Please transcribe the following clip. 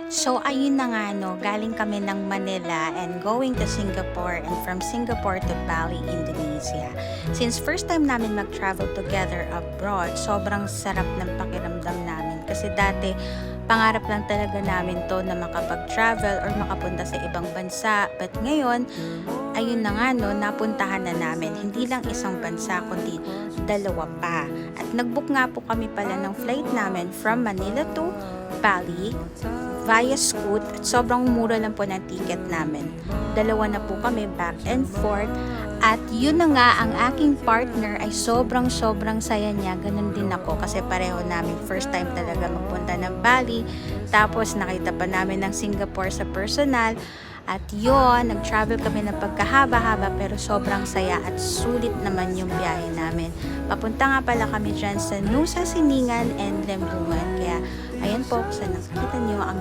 So ayun na nga no, galing kami ng Manila and going to Singapore and from Singapore to Bali, Indonesia. Since first time namin mag-travel together abroad, sobrang sarap ng pakiramdam namin. Kasi dati, pangarap lang talaga namin to na makapag-travel or makapunta sa ibang bansa. But ngayon, ayun na nga no, napuntahan na namin. Hindi lang isang bansa, kundi dalawa pa. At nag-book nga po kami pala ng flight namin from Manila to Bali via Scoot at sobrang mura lang po ng ticket namin. Dalawa na po kami back and forth at yun na nga ang aking partner ay sobrang saya niya. Ganun din ako kasi pareho namin first time talaga magpunta ng Bali. Tapos nakita pa namin ng Singapore sa personal. At yun, nag-travel kami ng pagkahaba-haba pero sobrang saya at sulit naman yung biyahe namin. Papunta nga pala kami dyan sa Nusa Siningan and Lembungan. Kaya ayan po, sa nakikita nyo ang